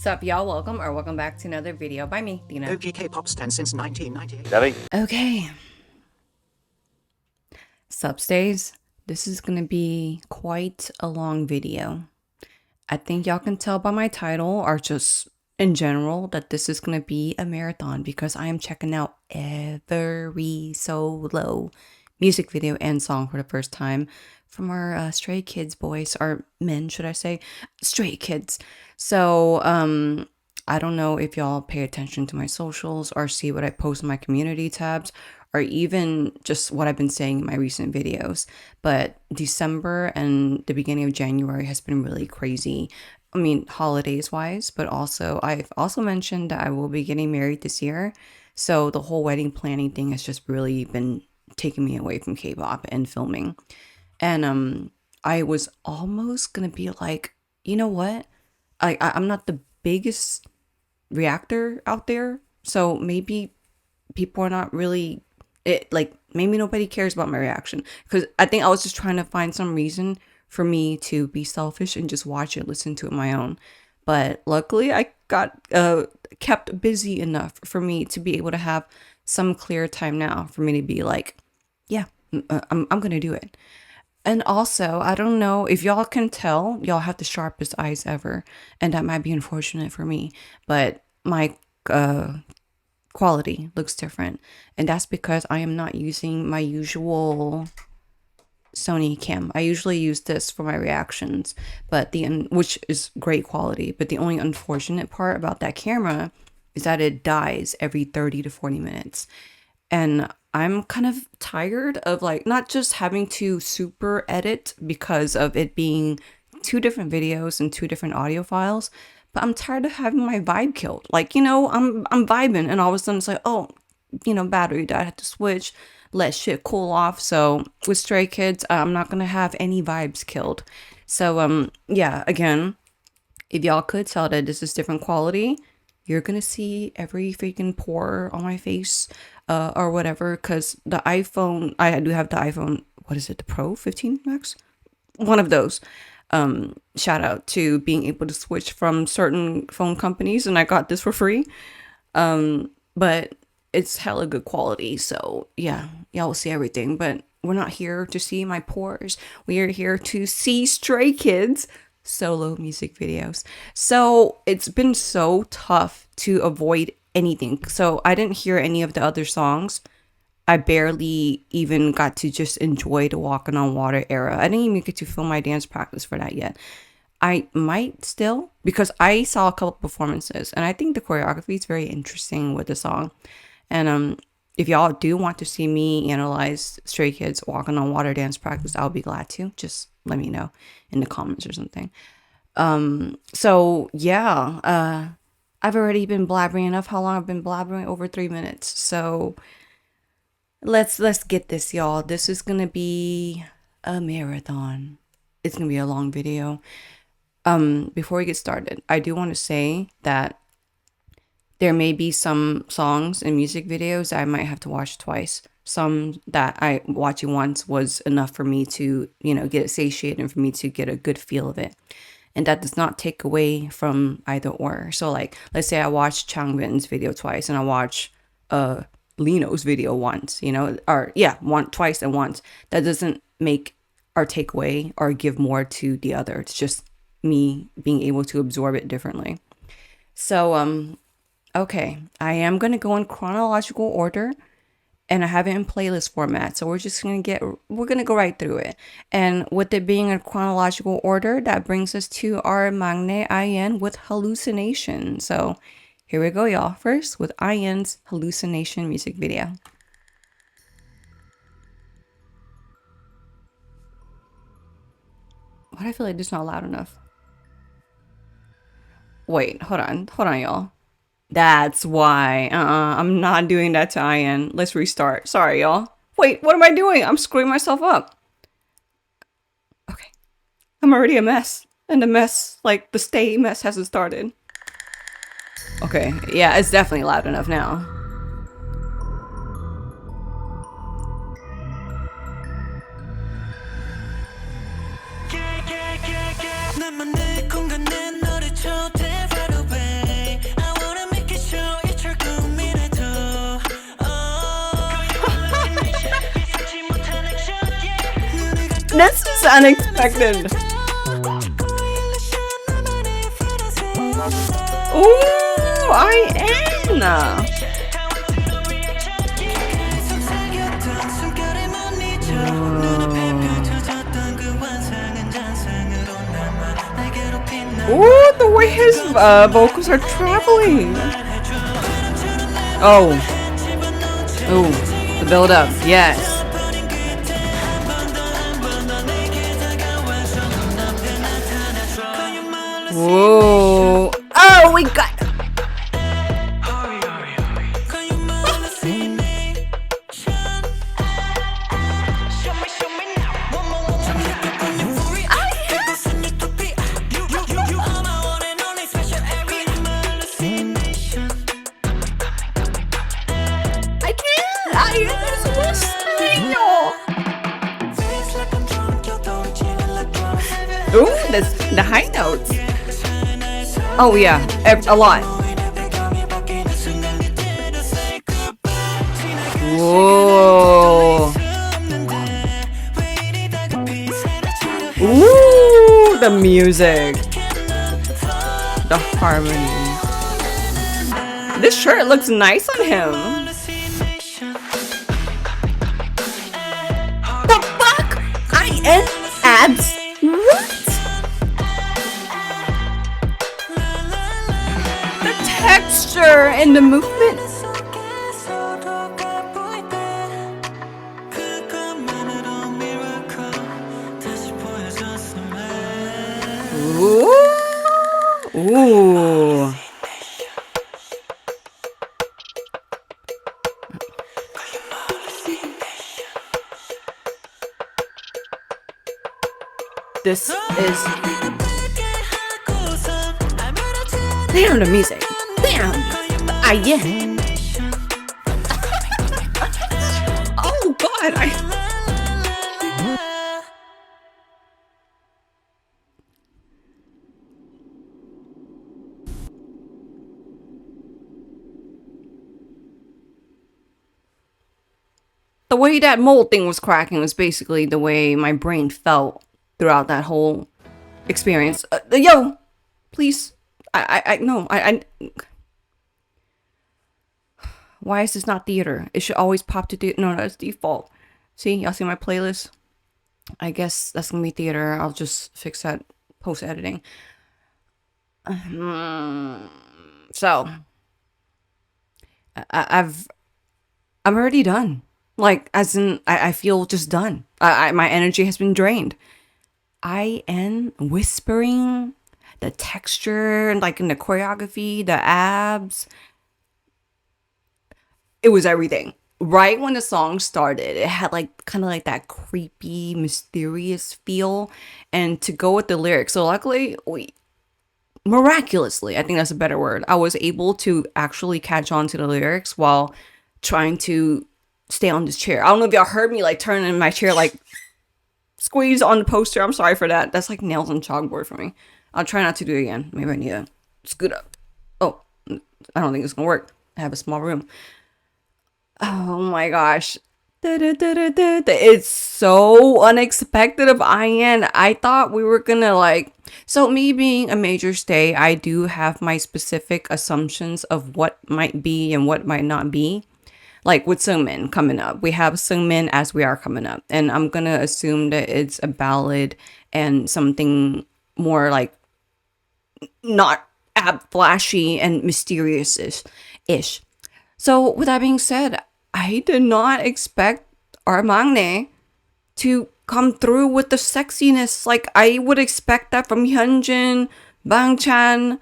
Sup, y'all? Welcome back to another video by me, Lino. OG K-pop stan since 1998. Okay. Sup, stays. This is gonna be quite a long video. I think y'all can tell by my title, or just in general, that this is gonna be a marathon because I am checking out every solo music video and song for the first time from our Stray Kids boys, or men, should I say, Stray Kids. So, I don't know if y'all pay attention to my socials or see what I post in my community tabs, or even just what I've been saying in my recent videos. But December and the beginning of January has been really crazy. I mean, holidays wise, but also I've also mentioned that I will be getting married this year. So the whole wedding planning thing has just really been taking me away from K-pop and filming. And I was almost gonna be like, you know what? I'm not the biggest reactor out there, so maybe people are not really maybe nobody cares about my reaction, because I think I was just trying to find some reason for me to be selfish and just watch it, listen to it my own. But luckily I got kept busy enough for me to be able to have some clear time now for me to be like, yeah, I'm gonna do it. And also, I don't know if y'all can tell, y'all have the sharpest eyes ever, and that might be unfortunate for me, but my quality looks different, and that's because I am not using my usual Sony cam. I usually use this for my reactions, but which is great quality, but the only unfortunate part about that camera is that it dies every 30 to 40 minutes. And I'm kind of tired of not just having to super edit because of it being two different videos and two different audio files, but I'm tired of having my vibe killed. I'm vibing and all of a sudden it's like, oh, battery died, I had to switch, let shit cool off. So with Stray Kids, I'm not gonna have any vibes killed. So yeah, again, if y'all could tell that this is different quality, you're gonna see every freaking pore on my face, or whatever, because the iPhone, I do have the iPhone, what is it, the Pro 15 Max? One of those. Shout out to being able to switch from certain phone companies, and I got this for free. But it's hella good quality, so yeah, y'all will see everything. But we're not here to see my pores. We are here to see Stray Kids solo music videos. So it's been so tough to avoid anything. So I didn't hear any of the other songs. I barely even got to just enjoy the Walking on Water era. I didn't even get to film my dance practice for that yet. I might still, because I saw a couple performances and I think the choreography is very interesting with the song. And if y'all do want to see me analyze Stray Kids Walking on Water dance practice, I'll be glad to. Just let me know in the comments or something. So yeah, I've already been blabbering enough. How long I've been blabbering? Over 3 minutes. So let's get this, y'all. This is gonna be a marathon. It's gonna be a long video. Before we get started, I do want to say that there may be some songs and music videos I might have to watch twice. Some that I watching once was enough for me to, get satiated and for me to get a good feel of it. And that does not take away from either or. So let's say I watch Changbin's video twice and I watch Lino's video once, twice and once. That doesn't make or take away or give more to the other. It's just me being able to absorb it differently. So okay, I am gonna go in chronological order, and I have it in playlist format. So we're gonna go right through it. And with it being in chronological order, that brings us to our Magne IN with Hallucination. So here we go, y'all. First with IN's Hallucination music video. Why do I feel like it's not loud enough? Wait, hold on, y'all. That's why. I'm not doing that to IN. Let's restart. Sorry, y'all. Wait, what am I doing? I'm screwing myself up. Okay. I'm already a mess. And the mess, the stay mess hasn't started. Okay, yeah, it's definitely loud enough now. That's unexpected. Ooh, I am. Ooh, the way his vocals are traveling. Oh. Ooh, the build up. Yes. Whoa. Oh, we got. Ooh, the high notes. Oh yeah, a lot. Whoa. Ooh, the music. The harmony. This shirt looks nice on him. The fuck? I am abs. What? The texture and the movement. Ooh. Ooh. This is. Damn the music. Damn. Yeah. Oh God. The way that mold thing was cracking was basically the way my brain felt throughout that whole experience. Yo, please. No. Why is this not theater? It should always pop to theater. No, that's default. See, y'all see my playlist? I guess that's gonna be theater. I'll just fix that post editing. So, I'm already done. Like, as in, I feel just done. My energy has been drained. I am whispering, the texture, and like in the choreography, the abs. It was everything. Right when the song started, it had like kind of like that creepy, mysterious feel. And to go with the lyrics, so luckily, miraculously, I think that's a better word, I was able to actually catch on to the lyrics while trying to stay on this chair. I don't know if y'all heard me like turn in my chair, like squeeze on the poster. I'm sorry for that. That's like nails on chalkboard for me. I'll try not to do it again. Maybe I need to scoot up. Oh, I don't think it's gonna work. I have a small room. Oh my gosh. It's so unexpected of IN. I thought we were gonna like, so me being a major stay, I do have my specific assumptions of what might be and what might not be. Like with Suman coming up, we have Suman as we are coming up, and I'm gonna assume that it's a ballad and something more like not flashy and mysterious ish. So with that being said, I did not expect our Mangne to come through with the sexiness. Like I would expect that from Hyunjin, Bangchan,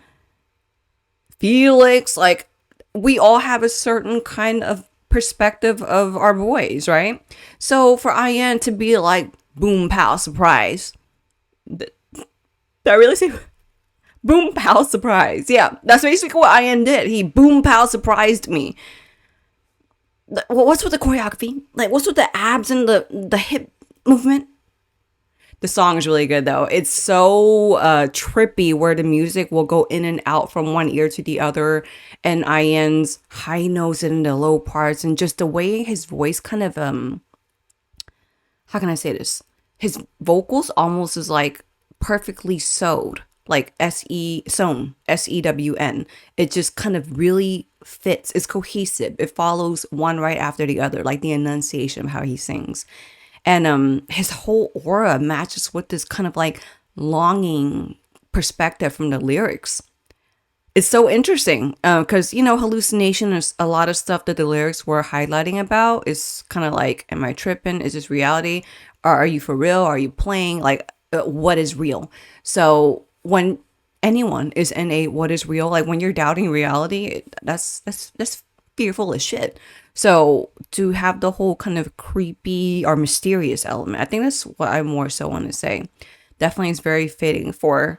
Felix. Like we all have a certain kind of perspective of our boys, right? So for IN to be like boom pow surprise, did I really say boom pow surprise? Yeah, that's basically what IN did. He boom pow surprised me. What's with the choreography? Like what's with the abs and the hip movement? The song is really good though. It's so trippy where the music will go in and out from one ear to the other, and IN's high notes and the low parts, and just the way his voice kind of how can I say this? his vocals almost is like perfectly sewed, like sewn, sewn. It just kind of really fits. It's cohesive. It follows one right after the other, like the enunciation of how he sings. And his whole aura matches with this kind of like longing perspective from the lyrics. It's so interesting because, hallucination is a lot of stuff that the lyrics were highlighting about. Is kind of like, am I tripping? Is this reality? Or are you for real? Are you playing? Like, what is real? So when anyone is in a what is real, like when you're doubting reality, that's fearful as shit. So to have the whole kind of creepy or mysterious element, I think that's what I more so want to say. Definitely is very fitting for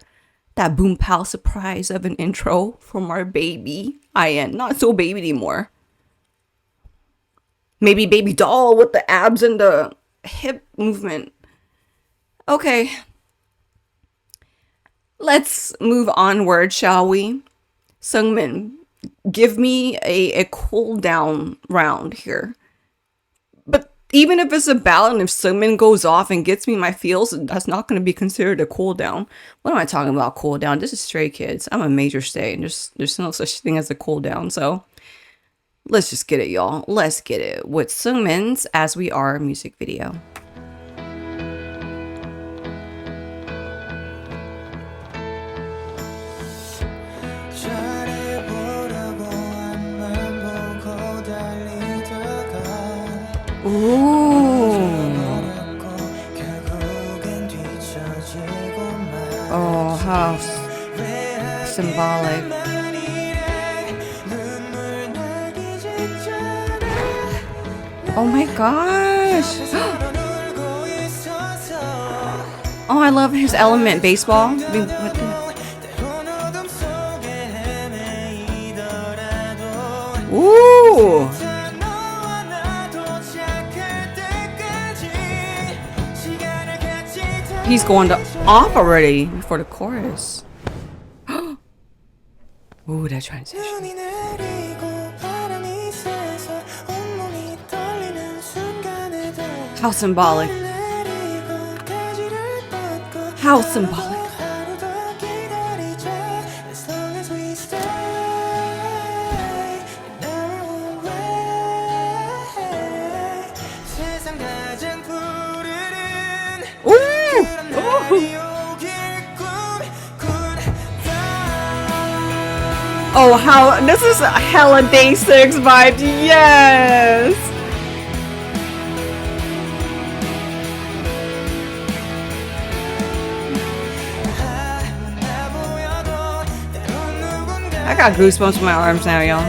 that boom pow surprise of an intro from our baby. I am not so baby anymore. Maybe baby doll with the abs and the hip movement. Okay. Let's move onward, shall we? Sungmin, give me a cool down round here. But even if it's a ballad and if Suman goes off and gets me my feels, that's not going to be considered a cool down. What am I talking about, cool down? This is Stray Kids. I'm a major stay. And there's no such thing as a cool down. So let's just get it, y'all. Let's get it with Suman's As We Are music video. Ooh. Oh, how symbolic. Oh my gosh. Oh, I love his element. Baseball. Ooh. He's going off already for the chorus. Ooh, that transition. How symbolic. How symbolic. Oh, how this is hella day 6 vibes. Yes. I got goosebumps in my arms now, y'all.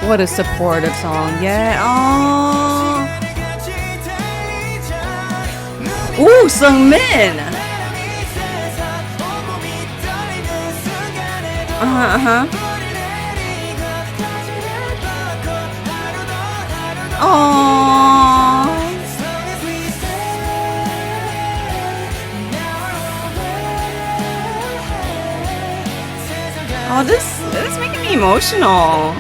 What a supportive song. Yeah. Oh. Ooh, Suman. Aww. Oh, this is making me emotional.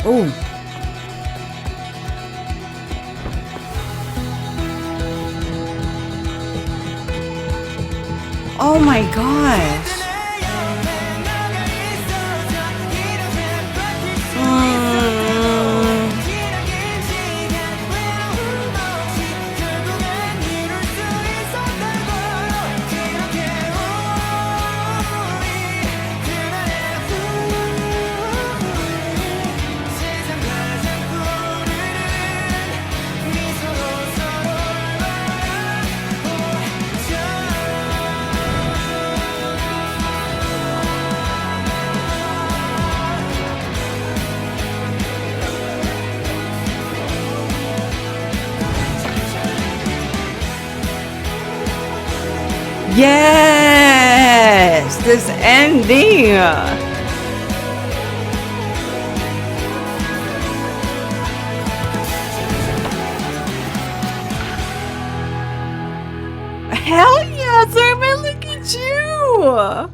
Oh. Oh my gosh. Yes. this ending. Hell yeah, Suman, look at you.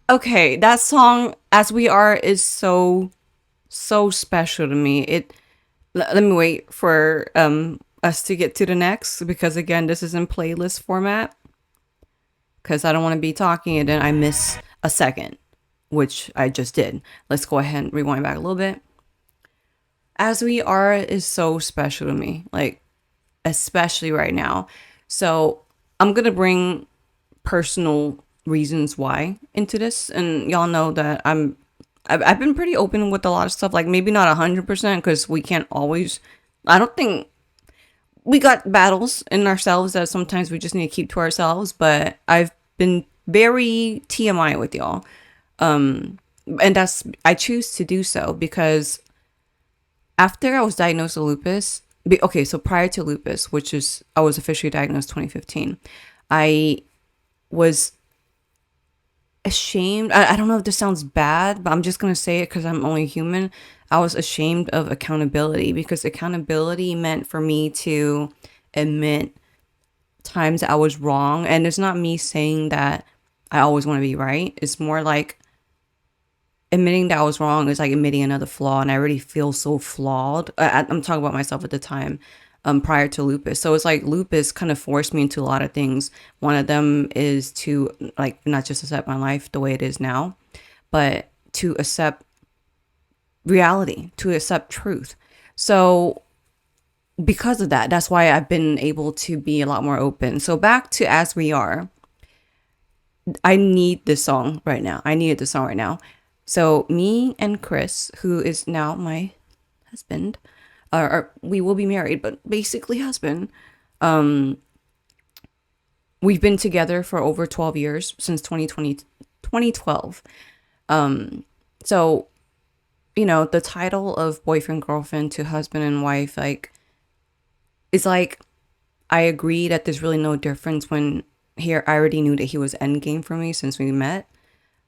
Okay, that song "As We Are" is so special to me. Let me wait for us to get to the next, because again, this is in playlist format, because I don't want to be talking and then I miss a second, which I just did. Let's go ahead and rewind back a little bit. "As We Are" is so special to me, like especially right now. So I'm gonna bring personal reasons why into this, and y'all know that I've been pretty open with a lot of stuff, like maybe not 100%, because we can't always, I don't think, we got battles in ourselves that sometimes we just need to keep to ourselves, but I've been very TMI with y'all. And I choose to do so because after I was diagnosed with lupus, okay, so prior to lupus, which is, I was officially diagnosed 2015, I was ashamed. I don't know if this sounds bad, but I'm just going to say it because I'm only human. I was ashamed of accountability, because accountability meant for me to admit times I was wrong. And it's not me saying that I always want to be right. It's more like admitting that I was wrong is like admitting another flaw. And I already feel so flawed. I'm talking about myself at the time. Prior to lupus. So it's like lupus kind of forced me into a lot of things. One of them is to like not just accept my life the way it is now, but to accept reality, to accept truth. So because of that, that's why I've been able to be a lot more open. So back to "As We Are." I need this song right now. I needed this song right now. So me and Chris, who is now my husband, or we will be married, but basically husband. We've been together for over 12 years, since 2012. So, the title of boyfriend, girlfriend to husband and wife, like, it's like, I agree that there's really no difference when here I already knew that he was endgame for me since we met.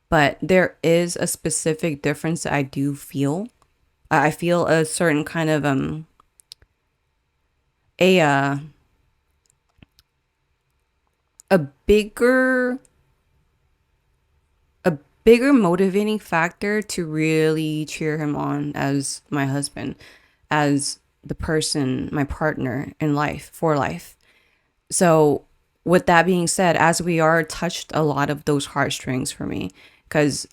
But there is a specific difference that I do feel. I feel a certain kind of a uh, a bigger a bigger motivating factor to really cheer him on as my husband, as the person, my partner in life, for life. So with that being said, "As We Are" touched a lot of those heartstrings for me, because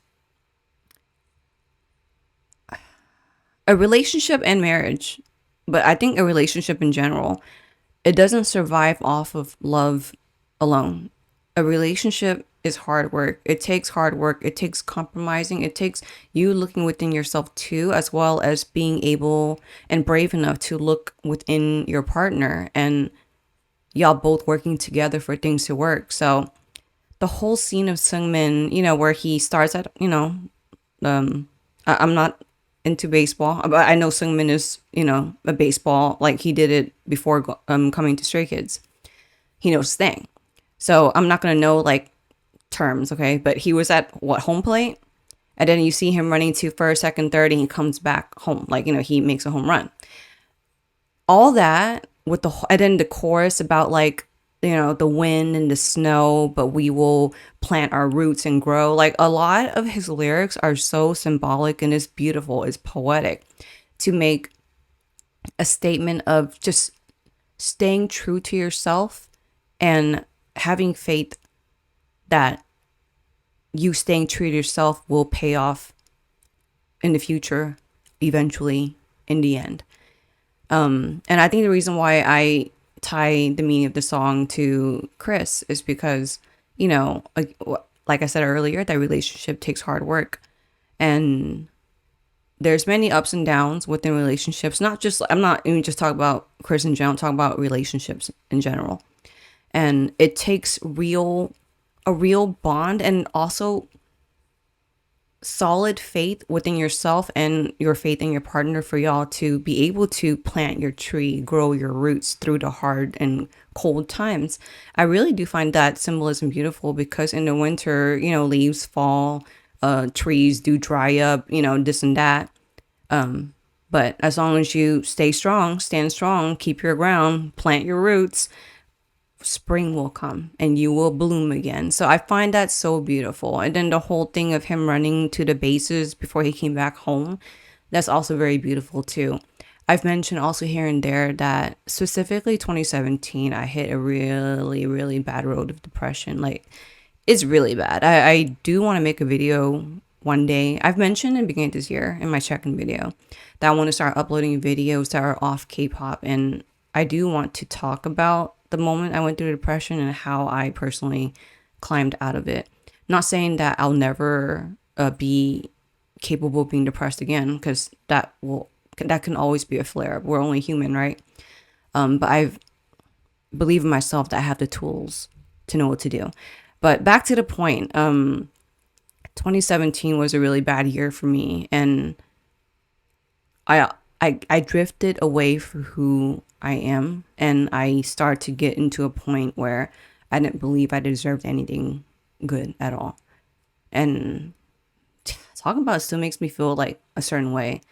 a relationship and marriage, but I think a relationship in general, it doesn't survive off of love alone. A relationship is hard work. It takes hard work. It takes compromising. It takes you looking within yourself too, as well as being able and brave enough to look within your partner, and y'all both working together for things to work. So the whole scene of Sungmin, where he starts at, I'm not into baseball, but I know Sungmin is, a baseball, like he did it before coming to Stray Kids. He knows thing. So I'm not going to know like terms, okay? But he was at what, home plate? And then you see him running to first, second, third, and he comes back home. Like, he makes a home run. All that with and then the chorus about like, the wind and the snow, but we will plant our roots and grow. Like, a lot of his lyrics are so symbolic, and it's beautiful, it's poetic, to make a statement of just staying true to yourself and having faith that you staying true to yourself will pay off in the future, eventually, in the end. And I think the reason why I tie the meaning of the song to Chris is because, like I said earlier, that relationship takes hard work, and there's many ups and downs within relationships. Not just, I'm not even just talking about Chris in general, I'm talking about relationships in general. And it takes a real bond, and also solid faith within yourself and your faith in your partner for y'all to be able to plant your tree, grow your roots through the hard and cold times. I really do find that symbolism beautiful because in the winter, you know, leaves fall, trees do dry up, you know, this and that. But as long as you stay strong, stand strong, keep your ground, plant your roots, spring will come and you will bloom again. So I find that so beautiful. And then the whole thing of him running to the bases before he came back home, that's also very beautiful too. I've mentioned also here and there that specifically 2017, I hit a really, really bad road of depression. Like, it's really bad. I do want to make a video one day. I've mentioned in the beginning of this year in my check-in video that I want to start uploading videos that are off K-pop. And I do want to talk about the moment I went through depression and how I personally climbed out of it. Not saying that I'll never be capable of being depressed again, because that can always be a flare up. We're only human, right? But I've believe in myself that I have the tools to know what to do. But back to the point, 2017 was a really bad year for me, and I drifted away from who I am, and I started to get into a point where I didn't believe I deserved anything good at all. And talking about it still makes me feel like a certain way.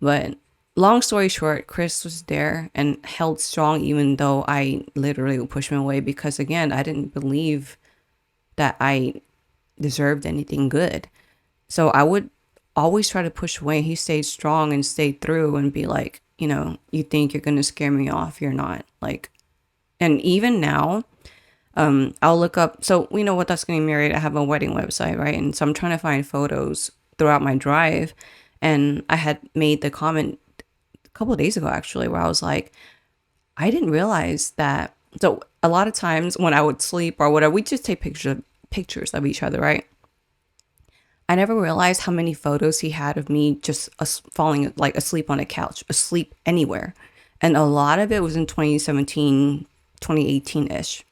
But long story short, Chris was there and held strong, even though I literally would push him away because, again, I didn't believe that I deserved anything good. So I would always try to push away. He stayed strong and stayed through and be like, you know, you think you're going to scare me off. You're not. Like, and even now, I'll look up. So we know with us getting married, I have a wedding website, right? And so I'm trying to find photos throughout my drive. And I had made the comment a couple of days ago, actually, where I was like, I didn't realize that. So a lot of times when I would sleep or whatever, we just take pictures of each other, right? I never realized how many photos he had of me just falling like asleep on a couch, asleep anywhere. And a lot of it was in 2017, 2018-ish.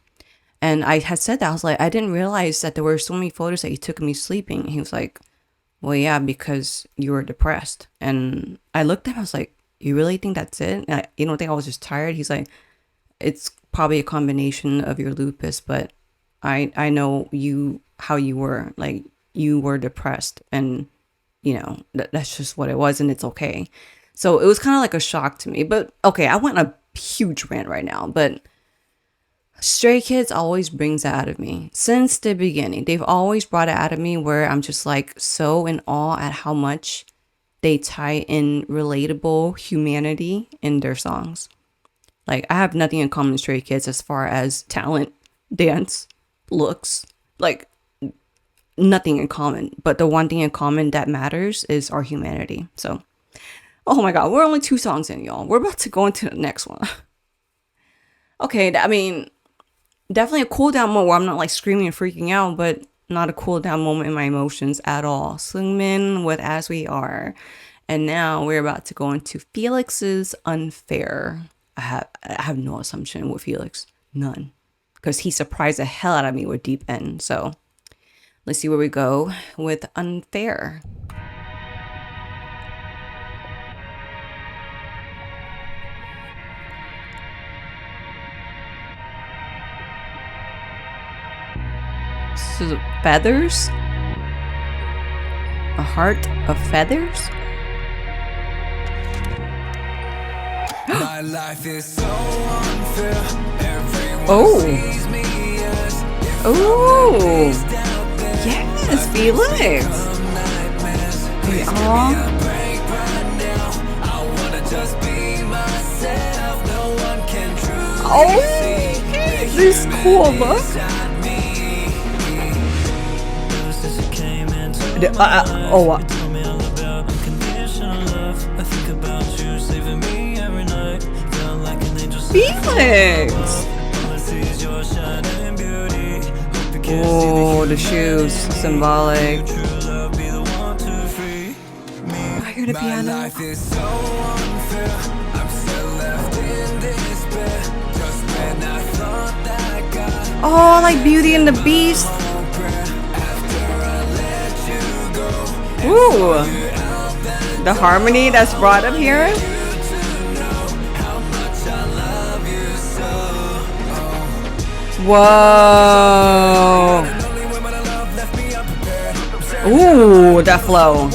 And I had said that. I was like, I didn't realize that there were so many photos that he took of me sleeping. And he was like, well, yeah, because you were depressed. And I looked at him, I was like, you really think that's it? And you don't think I was just tired? He's like, it's probably a combination of your lupus, but I know how you were. Like, you were depressed, and you know that's just what it was, and it's okay. So it was kind of like a shock to me. But okay, I went on a huge rant right now, but Stray Kids always brings that out of me since the beginning. They've always brought it out of me where I'm just like so in awe at how much they tie in relatable humanity in their songs. Like, I have nothing in common with Stray Kids as far as talent, dance, looks, like nothing in common. But the one thing in common that matters is our humanity. So, oh my God, we're only 2 songs in, y'all. We're about to go into the next one. Okay, I mean, definitely a cool down moment where I'm not like screaming and freaking out, but not a cool down moment in my emotions at all. Suman with As We Are. And now we're about to go into Felix's Unfair. I have no assumption with Felix. None. Because he surprised the hell out of me with Deep End. So let's see where we go with Unfair. So feathers? A heart of feathers? My life is so unfair. Everyone Oh. sees me as if Oh. I'm down there. Yes, Felix. Hey, aw. Break right now. I wanna just be myself. No one can truly Oh, this cool book. Oh, Felix. Oh, the shoes, symbolic. I hear the My piano. life is so unfair. I'm still left in despair. Just when I thought that I got Oh, like Beauty and the Beast. after I let you go, Ooh, the harmony that's brought up here. Whoa. Ooh, that flow.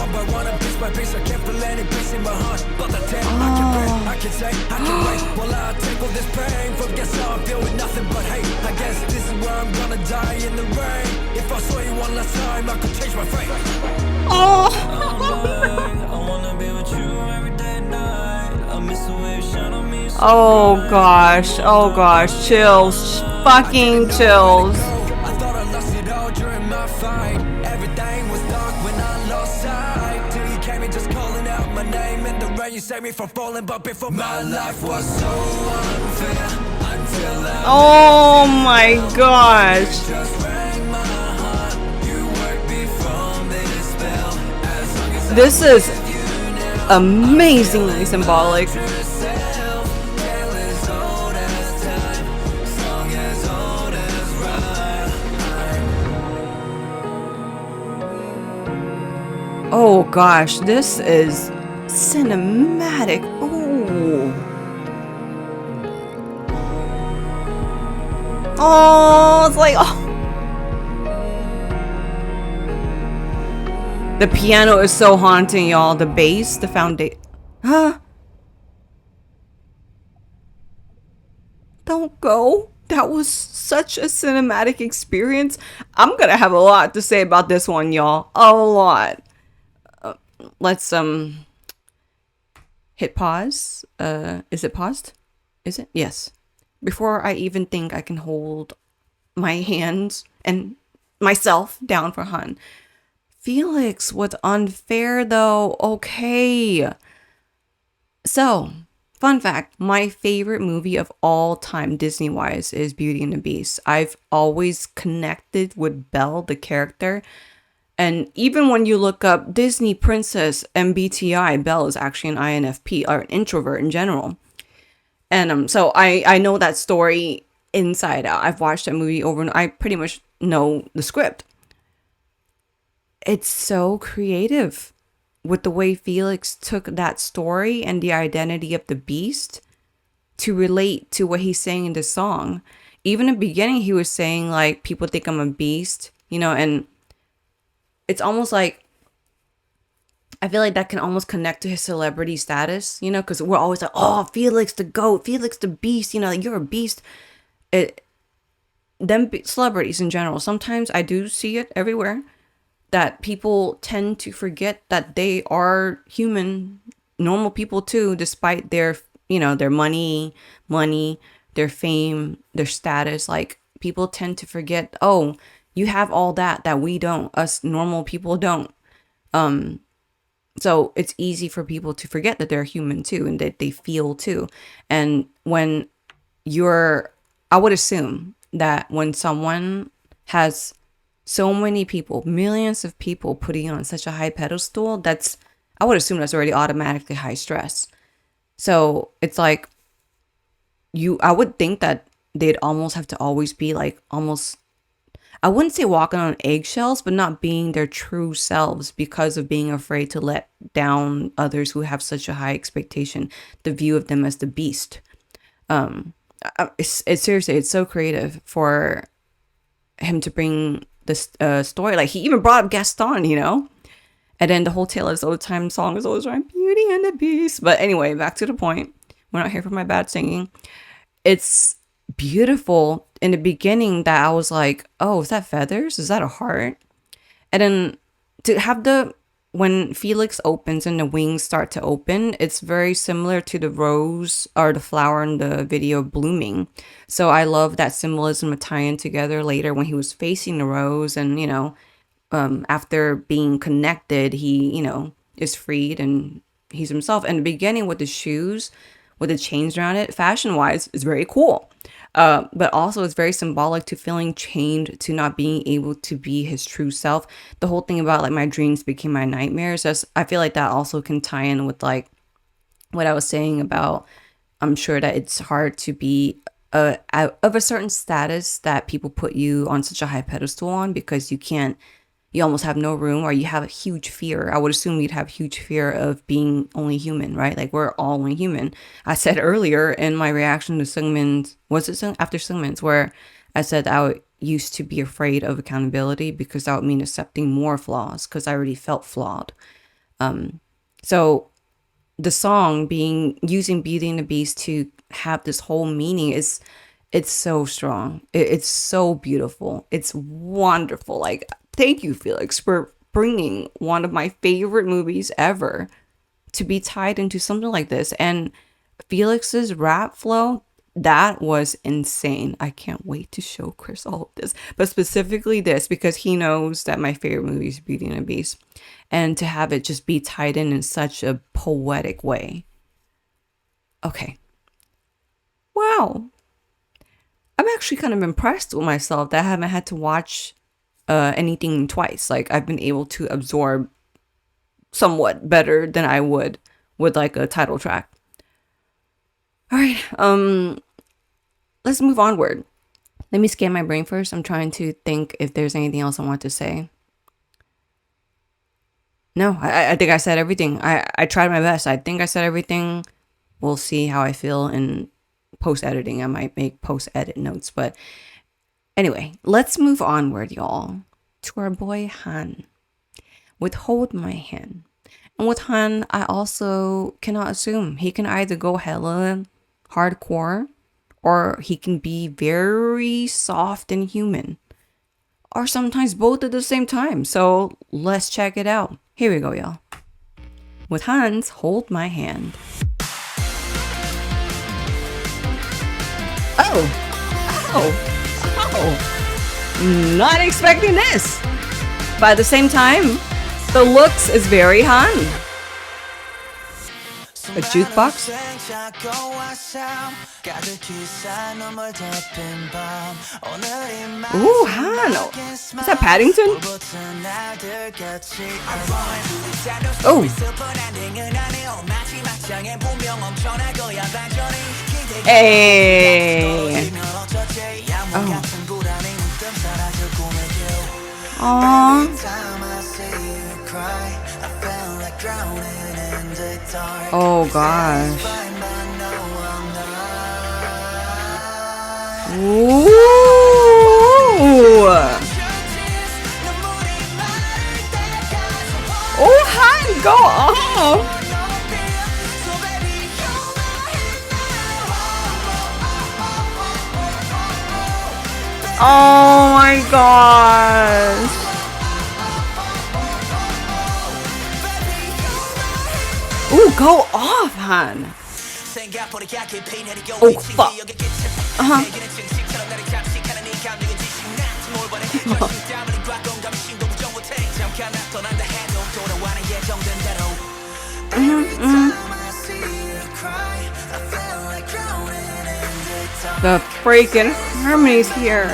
Oh. Oh gosh, oh gosh, chills, fucking chills. I thought I lost it all during my fight. Everything was dark when I lost sight. Till you came in just calling out my name in the rain. You saved me from falling, but before my life was so unfair. Until I Oh my gosh. just rang my heart. You worked me from this spell. As long as This is amazingly symbolic. yourself, tale as old as time, song as old as rhyme. Oh gosh, this is cinematic. Ooh. Oh, it's like, oh. The piano is so haunting, y'all. The bass, the foundation. Huh? Don't go. That was such a cinematic experience. I'm gonna have a lot to say about this one, y'all. A lot. Let's hit pause. Is it paused? Is it? Yes. Before I even think I can hold my hands and myself down for Hun. Felix, what's unfair though? Okay. So, fun fact, my favorite movie of all time, Disney-wise, is Beauty and the Beast. I've always connected with Belle, the character. And even when you look up Disney Princess MBTI, Belle is actually an INFP, or an introvert in general. And so I know that story inside out. I've watched that movie over and I pretty much know the script. It's so creative with the way Felix took that story and the identity of the beast to relate to what he's saying in the song. Even in the beginning, he was saying, like, people think I'm a beast, you know, and it's almost like, I feel like that can almost connect to his celebrity status, you know, because we're always like, oh, Felix the GOAT, Felix the beast, you know, like, you're a beast. Celebrities in general, sometimes I do see it everywhere, that people tend to forget that they are human, normal people too, despite their, you know, their money, their fame, their status. Like, people tend to forget, oh, you have all that we don't, us normal people don't. So it's easy for people to forget that they're human too, and that they feel too. And when I would assume that when someone has so many people, millions of people putting on such a high pedestal, I would assume that's already automatically high stress. So it's like, I would think that they'd almost have to always be like, almost, I wouldn't say walking on eggshells, but not being their true selves because of being afraid to let down others who have such a high expectation, the view of them as the beast. It's seriously, it's so creative for him to bring this story. Like, he even brought up Gaston, you know, and then the whole Tale as Old Time song is always around Beauty and the Beast. But anyway, back to the point. We're not here for my bad singing. It's beautiful in the beginning that I was like, oh, is that feathers? Is that a heart? And then to have when Felix opens and the wings start to open, it's very similar to the rose or the flower in the video blooming. So I love that symbolism of tying together later when he was facing the rose, and, you know, after being connected, he, you know, is freed and he's himself. And the beginning with the shoes, with the chains around it, fashion-wise, is very cool. But also it's very symbolic to feeling chained, to not being able to be his true self. The whole thing about, like, my dreams became my nightmares. I feel like that also can tie in with, like, what I was saying about, I'm sure that it's hard to be of a certain status that people put you on such a high pedestal on, because you you almost have no room, or you have a huge fear. I would assume you'd have huge fear of being only human, right? Like we're all only human. I said earlier in my reaction to Sungmin's, after Sungmin's, where I said I used to be afraid of accountability because that would mean accepting more flaws because I already felt flawed. So the song using Beauty and the Beast to have this whole meaning it's so strong. It's so beautiful. It's wonderful. Like, thank you, Felix, for bringing one of my favorite movies ever to be tied into something like this. And Felix's rap flow, that was insane. I can't wait to show Chris all of this, but specifically this because he knows that my favorite movie is Beauty and the Beast, and to have it just be tied in such a poetic way. Okay. Wow. I'm actually kind of impressed with myself that I haven't had to watch anything twice. Like, I've been able to absorb somewhat better than I would with like a title track. All right, let's move onward. Let me scan my brain first. I'm trying to think if there's anything else I want to say. No, I think I said everything. I tried my best. I think I said everything. We'll see how I feel in post-editing. I might make post-edit notes. But anyway, let's move onward, y'all, to our boy Han with Hold My Hand. And with Han, I also cannot assume. He can either go hella hardcore or he can be very soft and human. Or sometimes both at the same time. So let's check it out. Here we go, y'all. With Han's Hold My Hand. Oh, not expecting this. But at the same time, the looks is very Han. A jukebox? Ooh, Han. Is that Paddington? Oh. Hey. Oh. Aww. Oh gosh. Ooh. Oh, Han, go off. Oh my gosh. Ooh, go off, Han. Oh, fuck. Uh-huh. The freaking harmonies here.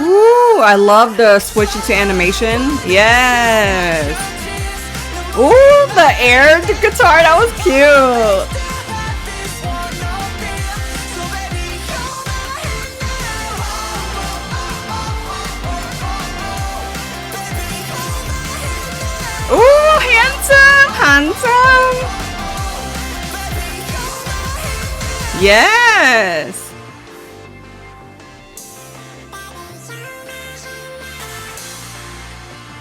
Ooh, I love the switch into animation. Yes. Ooh, the air, the guitar, that was cute. Ooh, handsome. Yes.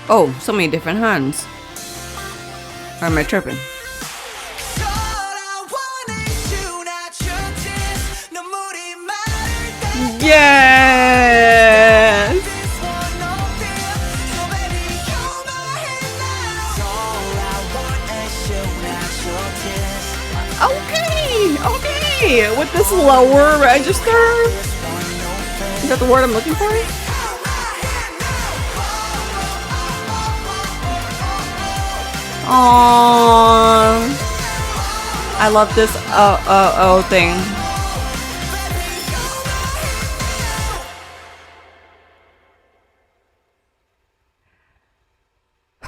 Oh, so many different hands. Or am I tripping? Yes. Okay. With this lower register. Is that the word I'm looking for? Aww. I love this thing.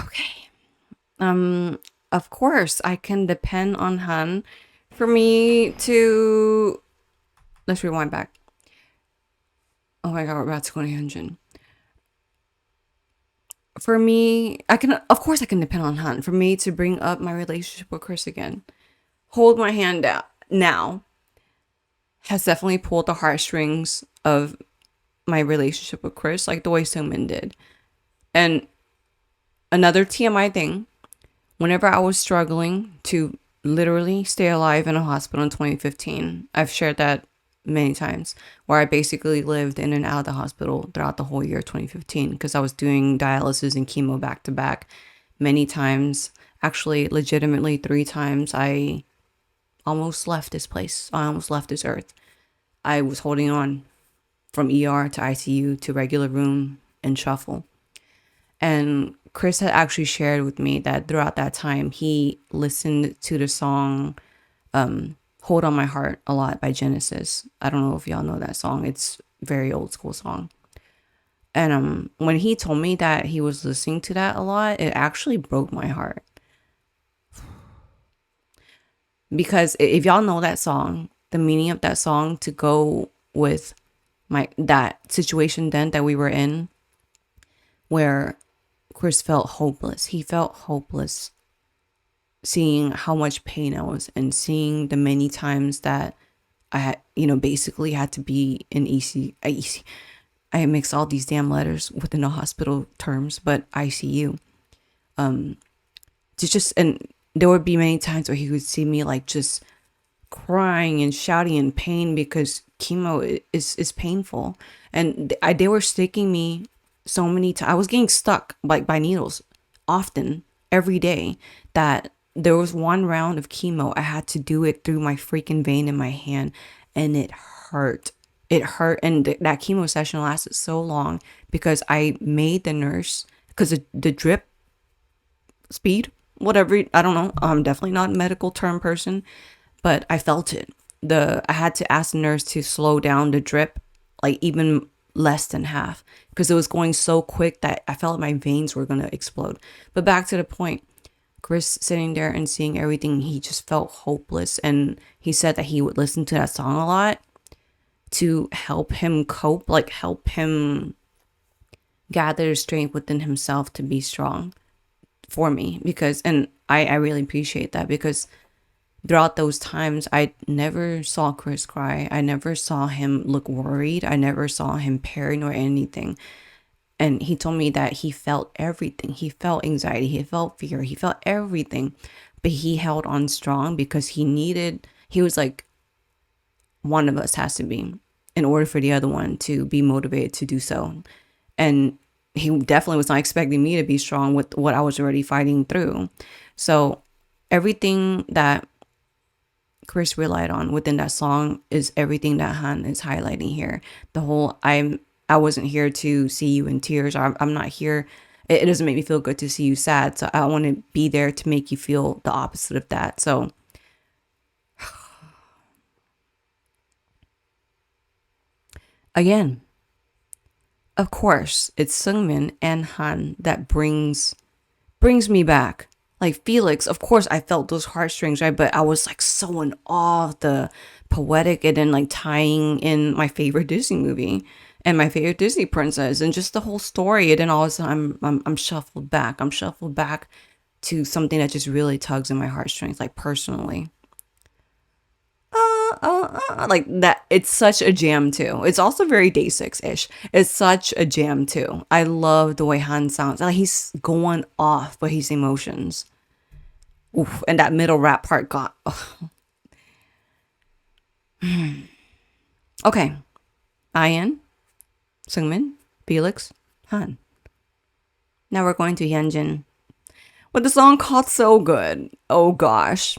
Okay. Of course I can depend on Han for me to... Let's rewind back. Oh my god, we're about to go to Hyunjin. for me, of course I can depend on Han. For me to bring up my relationship with Chris again, hold my hand out now, has definitely pulled the heartstrings of my relationship with Chris, like the way Suman did. And another TMI thing, whenever I was struggling to literally stay alive in a hospital in 2015, I've shared that many times, where I basically lived in and out of the hospital throughout the whole year of 2015 because I was doing dialysis and chemo back to back many times. Actually, legitimately 3 times I almost left this place. I almost left this earth. I was holding on from ER to ICU to regular room and shuffle. And Chris had actually shared with me that throughout that time, he listened to the song Hold on My Heart a lot by Genesis. I don't know if y'all know that song. It's a very old school song. And when he told me that he was listening to that a lot, it actually broke my heart. Because if y'all know that song, the meaning of that song to go with that situation then that we were in, where Chris felt hopeless. He felt hopeless seeing how much pain I was and seeing the many times that I had, basically had to be in EC. I mix all these damn letters within the hospital terms, but ICU. And there would be many times where he would see me like just crying and shouting in pain because chemo is painful. And they were sticking me so many times. I was getting stuck like by needles often, every day, that there was one round of chemo. I had to do it through my freaking vein in my hand, and it hurt. It hurt. And that chemo session lasted so long because I made the nurse, because the drip speed, whatever, I don't know. I'm definitely not a medical term person, but I felt it. I had to ask the nurse to slow down the drip, like even less than half, because it was going so quick that I felt like my veins were going to explode. But back to the point, Chris sitting there and seeing everything, he just felt hopeless. And he said that he would listen to that song a lot to help him cope, like help him gather strength within himself to be strong for me. And I really appreciate that, because throughout those times, I never saw Chris cry. I never saw him look worried. I never saw him paranoid or anything. And he told me that he felt everything. He felt anxiety. He felt fear. He felt everything. But he held on strong because he was like, one of us has to be, in order for the other one to be motivated to do so. And he definitely was not expecting me to be strong with what I was already fighting through. So everything that Chris relied on within that song is everything that Han is highlighting here. The whole I wasn't here to see you in tears. I'm not here. It doesn't make me feel good to see you sad. So I want to be there to make you feel the opposite of that. So again, of course, it's Suman and Han that brings me back. Like Felix, of course, I felt those heartstrings, right? But I was like so in awe of the poetic, and then like tying in my favorite Disney movie and my favorite Disney princess and just the whole story. And then all of a sudden, I'm shuffled back. I'm shuffled back to something that just really tugs in my heartstrings, like personally. Like that. It's such a jam too. It's also very Day 6-ish. It's such a jam too. I love the way Han sounds. Like he's going off with his emotions. Oof, and that middle rap part got. Okay. Ian, Suman, Felix, Han. Now we're going to Hyunjin with the song called So Good. Oh gosh.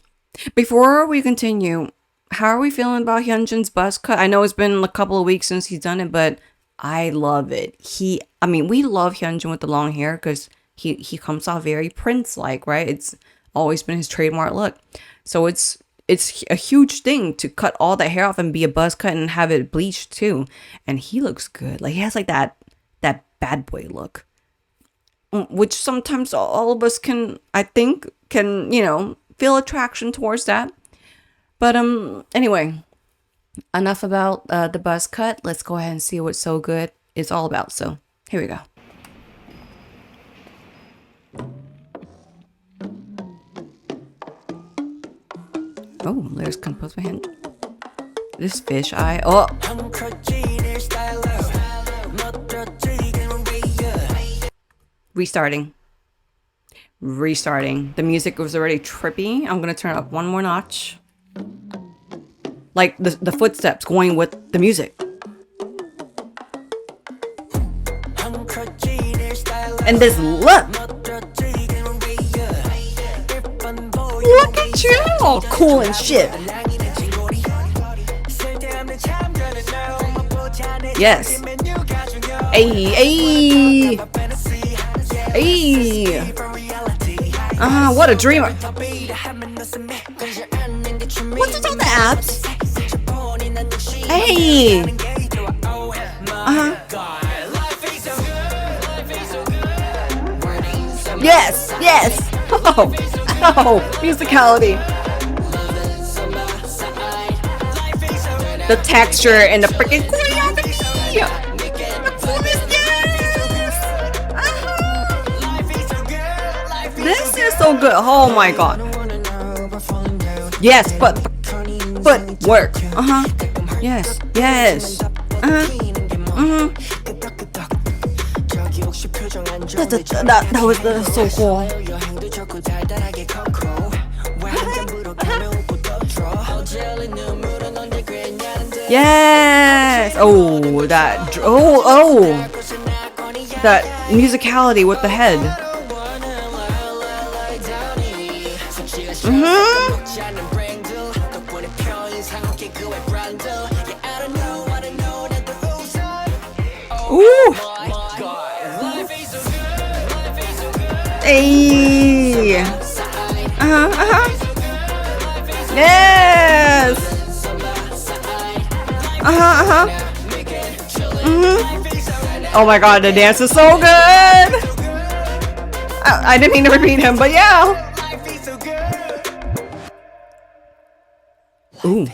Before we continue, how are we feeling about Hyunjin's buzz cut? I know it's been a couple of weeks since he's done it, but I love it. We love Hyunjin with the long hair because he comes off very Prince-like, right? It's always been his trademark look. So it's a huge thing to cut all that hair off and be a buzz cut and have it bleached too. And he looks good. Like he has like that bad boy look, which sometimes all of us can feel attraction towards that. But anyway, enough about the buzz cut. Let's go ahead and see what So Good is all about. So here we go. Oh, there's compose by hand. This fish eye. Oh. Restarting. The music was already trippy. I'm gonna turn it up one more notch. Like the footsteps going with the music. And this look. Look at you. All cool and shit. Yes. Ayy. What a dreamer. What's with all the abs? Hey. Yes. Oh, musicality. The texture and the freaking choreography. This is so good. Oh my god. Yes, but work. Yes. That was so cool. Yes. Oh, that musicality with the head. Ooh. Hey. Yes. Oh my god, the dance is so good. I didn't mean to repeat him, but yeah. Ooh.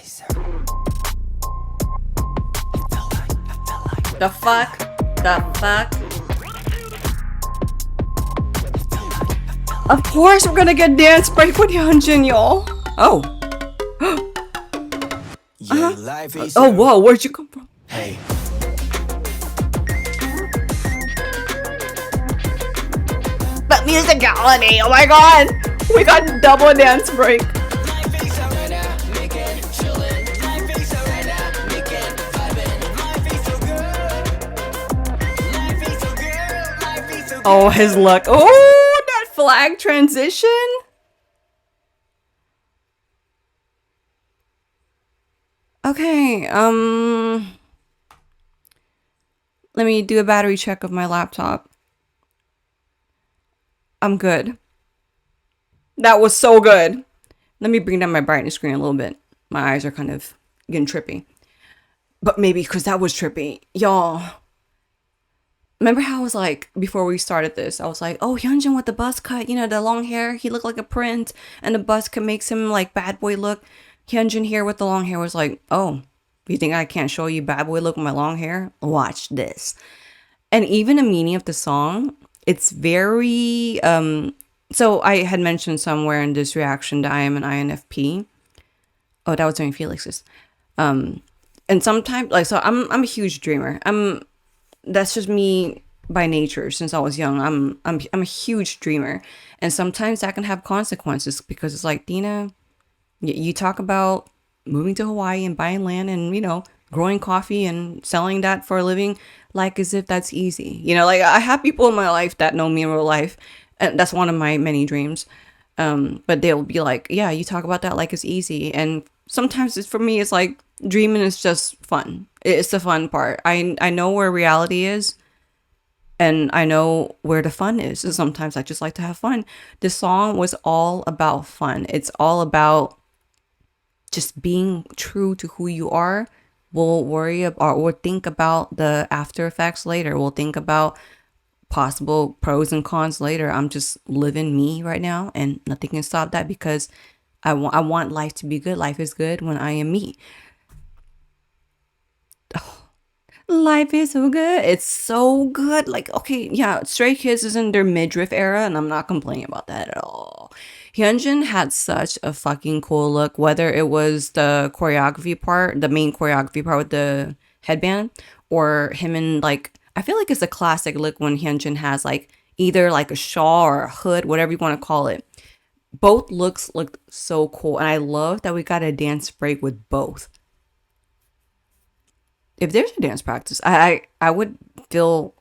The fuck? Of course we're gonna get dance break with Hyunjin, y'all. Oh. Oh, whoa, where'd you come from? Hey. That musicality, oh my god! We got double dance break. Oh, his look. Oh, that flag transition. Okay, let me do a battery check of my laptop. I'm good. That was so good. Let me bring down my brightness screen a little bit. My eyes are kind of getting trippy. But maybe because that was trippy. Y'all, remember how I was like, before we started this, I was like, oh, Hyunjin with the buzz cut, you know, the long hair, he looked like a prince, and the buzz cut makes him like bad boy look. Hyunjin here with the long hair was like, oh, you think I can't show you bad boy look with my long hair? Watch this. And even the meaning of the song, it's very, so I had mentioned somewhere in this reaction that I am an INFP. Oh, that was during Felix's. And sometimes, like, so I'm a huge dreamer. That's just me by nature. Since I was young, I'm a huge dreamer, and sometimes that can have consequences because it's like, Dina, you talk about moving to Hawaii and buying land and, you know, growing coffee and selling that for a living, like as if that's easy. You know, like I have people in my life that know me in real life, and that's one of my many dreams. But they'll be like, yeah, you talk about that like it's easy. And sometimes for me, it's like dreaming is just fun. It's the fun part. I know where reality is, and I know where the fun is. So sometimes I just like to have fun. This song was all about fun. It's all about just being true to who you are. We'll worry about or think about the after effects later. We'll think about possible pros and cons later. I'm just living me right now, and nothing can stop that because I want life to be good. Life is good when I am me. Oh, life is so good. It's so good. Like, okay, yeah, Stray Kids is in their midriff era, and I'm not complaining about that at all. Hyunjin had such a fucking cool look, whether it was the choreography part, the main choreography part with the headband, or him in like, I feel like it's a classic look when Hyunjin has like either like a shawl or a hood, whatever you want to call it. Both looks looked so cool, and I love that we got a dance break with both. If there's a dance practice, I would feel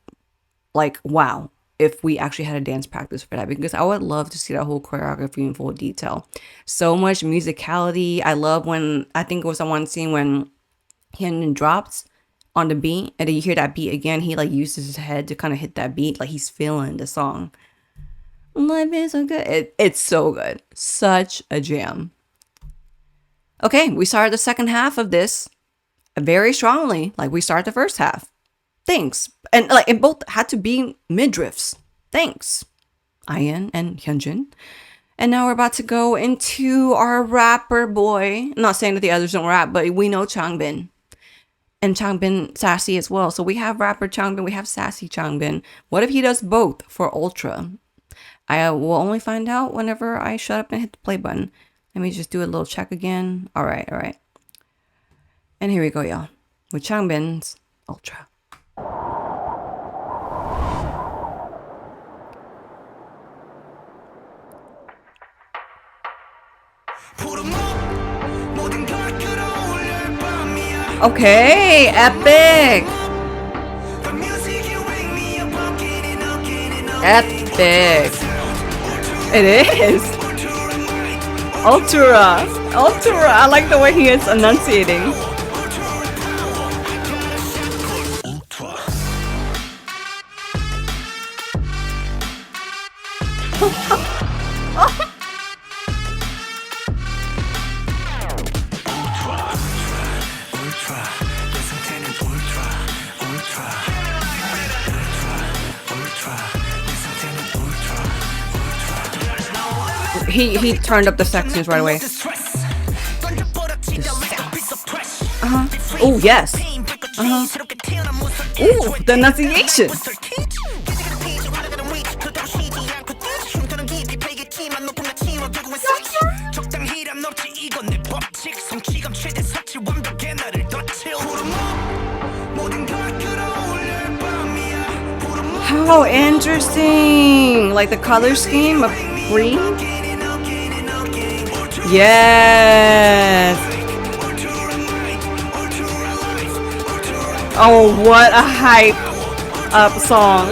like, wow, if we actually had a dance practice for that, because I would love to see that whole choreography in full detail. So much musicality. I love when, I think it was the one scene when Hyun drops on the beat and then you hear that beat again. He like uses his head to kind of hit that beat, like he's feeling the song. Life is so good. It's so good. Such a jam. Okay, we started the second half of this very strongly, like we started the first half. Thanks. And like it both had to be midriffs. Thanks, Ian and Hyunjin. And now we're about to go into our rapper boy. I'm not saying that the others don't rap, but we know Changbin. And Changbin sassy as well. So we have rapper Changbin, we have sassy Changbin. What if he does both for Ultra? I will only find out whenever I shut up and hit the play button. Let me just do a little check again. All right. And here we go, y'all. With Changbin's Ultra. Okay, epic. Epic. It is. Ultra. I like the way he is enunciating. He turned up the sexiness right away. Oh yes. Ooh, the enunciation. How interesting! Like the color scheme of green. Yes. Oh, what a hype up song.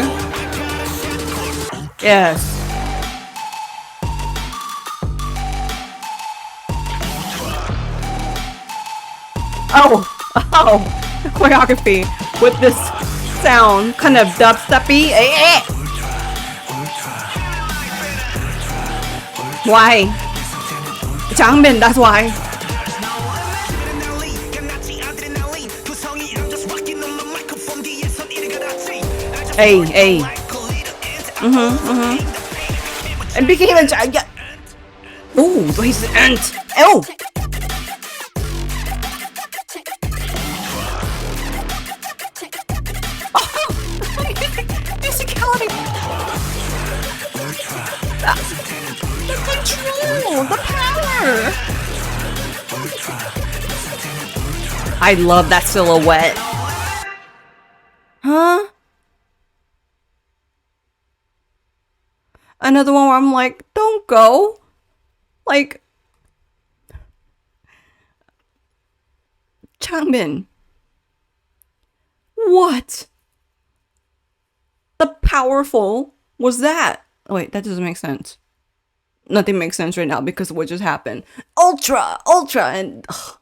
Yes. Oh, choreography with this sound, kind of dubstepy. Why? Changbin, that's why. Hey. And became a giant. Oh, he's an ant. Oh. Musicality. The control, the power. I love that silhouette. Huh? Another one where I'm like, don't go. Like, Changbin. What? The powerful was that? Oh, wait, that doesn't make sense. Nothing makes sense right now because of what just happened. Ultra, and ugh.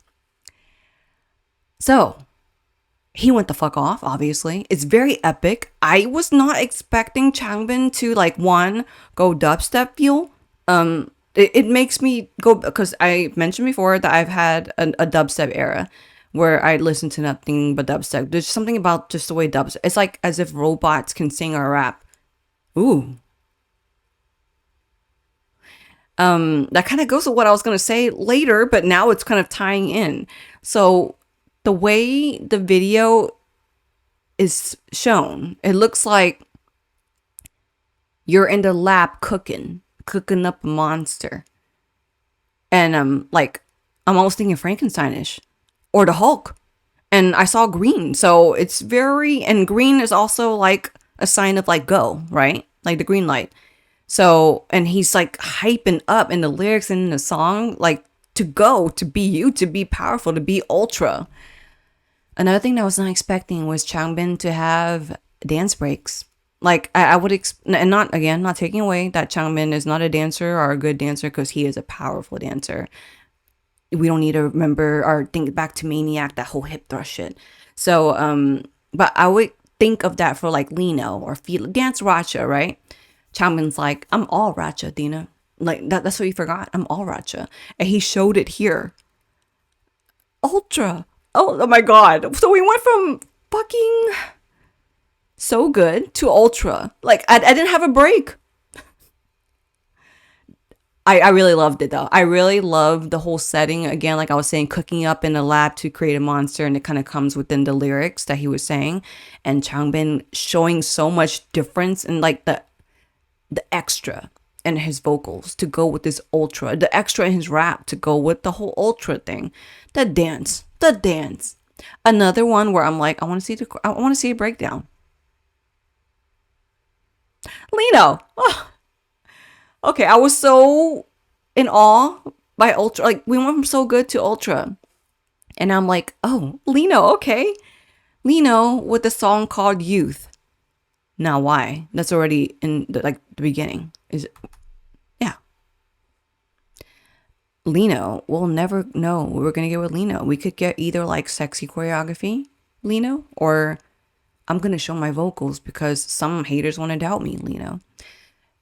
So he went the fuck off, obviously. It's very epic. I was not expecting Changbin to like go dubstep feel. It makes me go, because I mentioned before that I've had a dubstep era where I listen to nothing but dubstep. There's something about just the way dubstep. It's like as if robots can sing or rap. Ooh. That kind of goes to what I was going to say later, but now it's kind of tying in. So the way the video is shown, it looks like you're in the lab cooking, cooking up a monster. And I'm almost thinking Frankensteinish or the Hulk. And I saw green. So it's and green is also like a sign of like go, right? Like the green light. So, and he's like hyping up in the lyrics and in the song, like to go, to be you, to be powerful, to be ultra. Another thing that I was not expecting was Changbin to have dance breaks. Like I would, and not again, not taking away that Changbin is not a dancer or a good dancer, because he is a powerful dancer. We don't need to remember or think back to Maniac, that whole hip thrust shit. So, but I would think of that for like Lino or Felix, dance Racha, right? Changbin's like, I'm all Racha, Dina. Like that's what you forgot. I'm all Racha. And he showed it here. Ultra. Oh my God. So we went from fucking so good to ultra. Like I didn't have a break. I really loved it though. I really loved the whole setting. Again, like I was saying, cooking up in a lab to create a monster, and it kind of comes within the lyrics that he was saying. And Changbin showing so much difference in like the extra in his vocals to go with this ultra, the extra in his rap to go with the whole ultra thing, the dance. Another one where I'm like, I want to see a breakdown. Lino. Oh. Okay, I was so in awe by ultra. Like we went from so good to ultra, and I'm like, oh, Lino, okay, Lino with the song called Youth. Now why? That's already in the beginning. Is it? Yeah. Lino, we'll never know what we're gonna get with Lino. We could get either like sexy choreography, Lino, or I'm gonna show my vocals because some haters want to doubt me, Lino.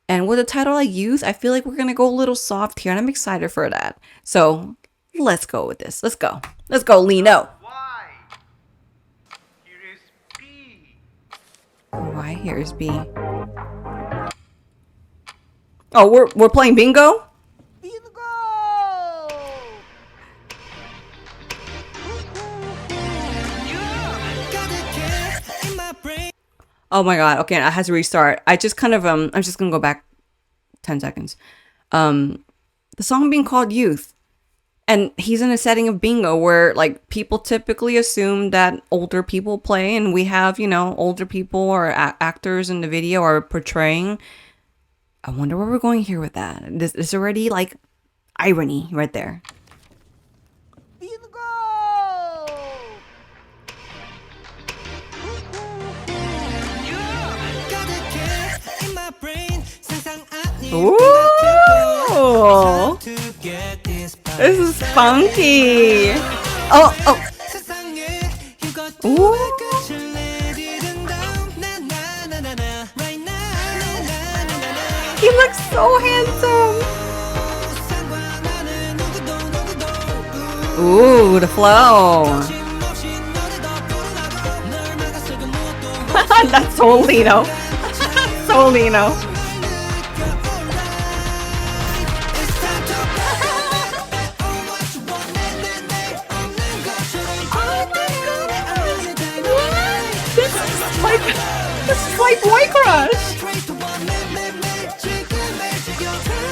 And with a title like Youth, I feel like we're gonna go a little soft here, and I'm excited for that. So let's go with this. Let's go, Lino. Why? Here's B. Oh, we're playing bingo? Oh my God. Okay, I had to restart. I just kind of I'm just gonna go back 10 seconds. The song being called Youth. And he's in a setting of bingo where like people typically assume that older people play, and we have, older people or actors in the video are portraying. I wonder where we're going here with that. This is already like irony right there. Ooh, this is funky. Oh. Ooh. He looks so handsome. Ooh, the flow. That's so Lino. So Lino. This is like Boy Crush.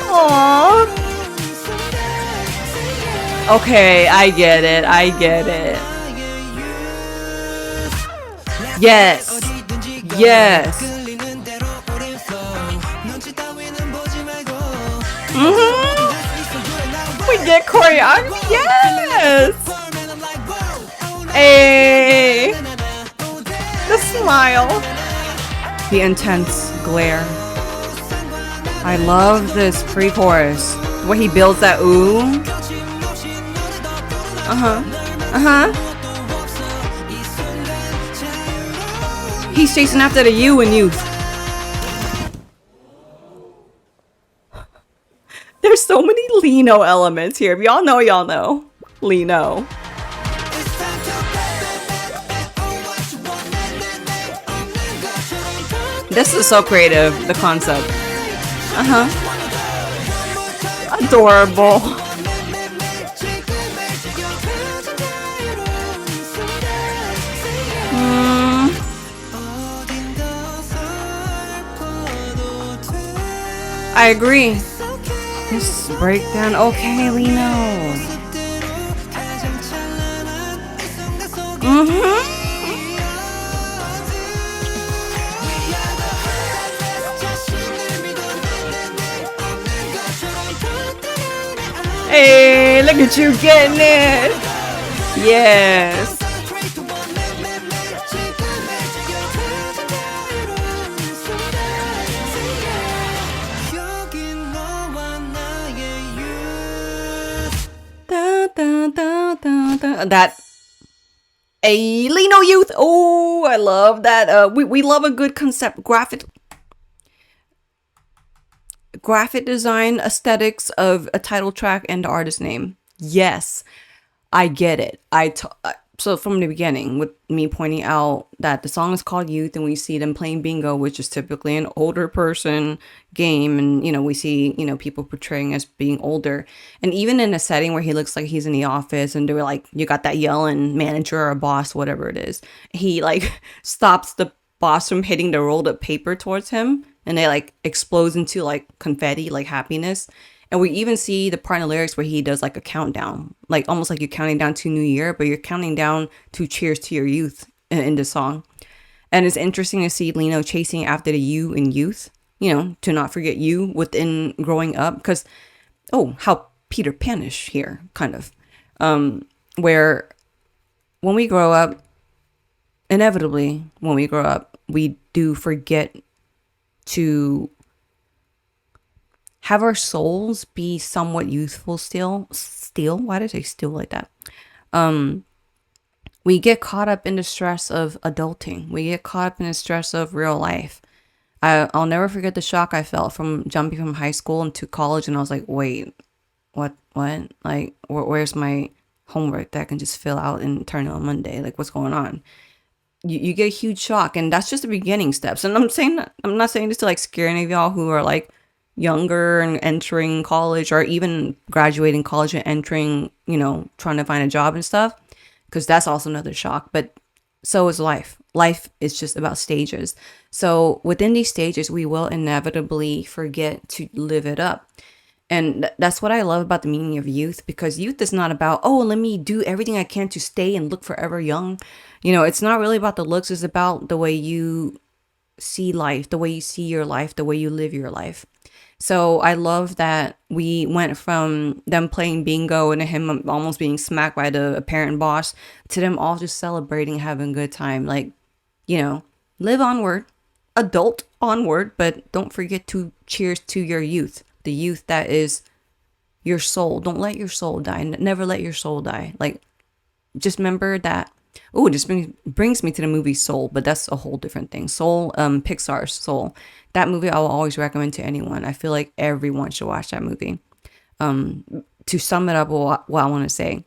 Aww. Okay, I get it. Yes. We get choreography. Yes. Hey. The smile. The intense glare. I love this pre-chorus. The way he builds that ooh. He's chasing after the you in Youth. There's so many Lino elements here. If y'all know. Lino. This is so creative, the concept. Adorable. I agree. This breakdown. Okay, Lino. Hey, look at you getting it. Yes. Da, da, da, da, da. That a Lino youth. Oh, I love that. We love a good concept graphic design aesthetics of a title track and the artist name. Yes, I get it. So from the beginning, with me pointing out that the song is called Youth, and we see them playing bingo, which is typically an older person game, and we see people portraying as being older, and even in a setting where he looks like he's in the office, and they're like, you got that yelling manager or boss, whatever it is, he like stops the boss from hitting the rolled up paper towards him, and they like explodes into like confetti, like happiness. And we even see the part in the lyrics where he does like a countdown, like almost like you're counting down to New Year, but you're counting down to cheers to your youth in the song. And it's interesting to see Lino chasing after the you in youth, to not forget you within growing up. Because, how Peter Panish here, kind of. Where when we grow up, inevitably, when we grow up, we do forget to have our souls be somewhat youthful still. Why did I say still like that? We get caught up in the stress of adulting. We get caught up in the stress of real life. I'll never forget the shock I felt from jumping from high school into college, and I was like, wait, what? Like, where's my homework that I can just fill out and turn on Monday? Like, what's going on? You get a huge shock, and that's just the beginning steps. And I'm not saying this to like scare any of y'all who are like younger and entering college, or even graduating college and entering, trying to find a job and stuff, because that's also another shock. But so is life. Life is just about stages. So within these stages, we will inevitably forget to live it up. And that's what I love about the meaning of youth, because youth is not about, let me do everything I can to stay and look forever young. It's not really about the looks. It's about the way you see life, the way you see your life, the way you live your life. So I love that we went from them playing bingo and him almost being smacked by the apparent boss to them all just celebrating, having a good time. Like, live onward, adult onward, but don't forget to cheers to your youth, the youth that is your soul. Don't let your soul die. Never let your soul die. Like, just remember that. Oh, this brings me to the movie Soul, but that's a whole different thing. Soul, Pixar's Soul. That movie I will always recommend to anyone. I feel like everyone should watch that movie. To sum it up, what I want to say,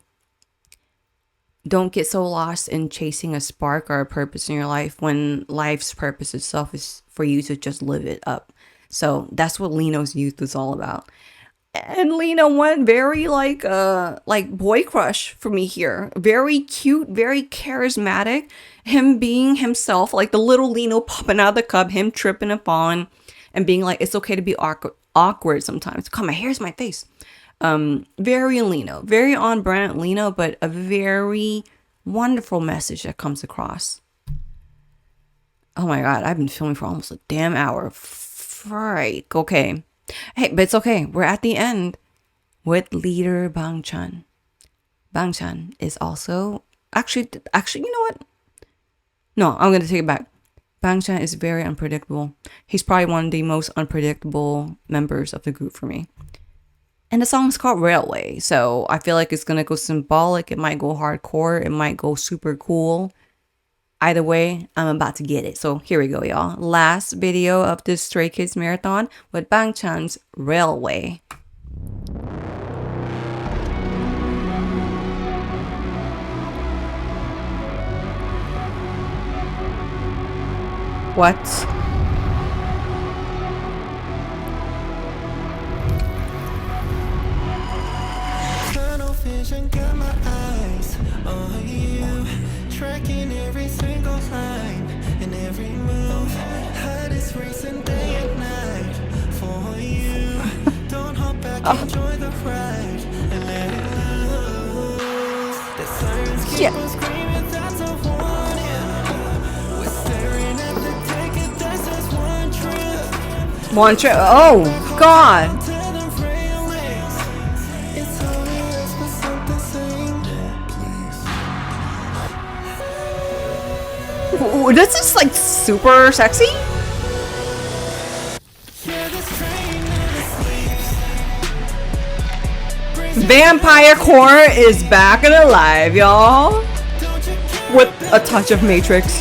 don't get so lost in chasing a spark or a purpose in your life when life's purpose itself is for you to just live it up. So that's what Lino's youth is all about. And Lino went very like boy crush for me here. Very cute, very charismatic. Him being himself, like the little Lino popping out of the cup, him tripping up on and being like, it's okay to be awkward sometimes. Come on, here's my face. Very Lino, very on brand Lino, but a very wonderful message that comes across. Oh my God, I've been filming for almost a damn hour. Right, okay. Hey, but it's okay. We're at the end with leader Bang Chan. Bang Chan is also actually, you know what? No, I'm gonna take it back. Bang Chan is very unpredictable. He's probably one of the most unpredictable members of the group for me. And the song is called Railway, so I feel like it's gonna go symbolic. It might go hardcore. It might go super cool. Either way, I'm about to get it. So here we go, y'all. Last video of this Stray Kids marathon with Bang Chan's Railway. What? Tunnel vision got my eyes on you, tracking every single line and every move. Heart is racing day and night for you. Don't hold back. Enjoy the ride and let it loose. The sirens keep Yeah. on screaming, that's a warning. We're staring at the ticket that says one trip. One trip. Oh, God. To the railings. It's only us, but something saying, please. Ooh, this is like super sexy. Yeah, this train never sleeps. Vampire core is back and alive, y'all. Don't you care With a touch of Matrix.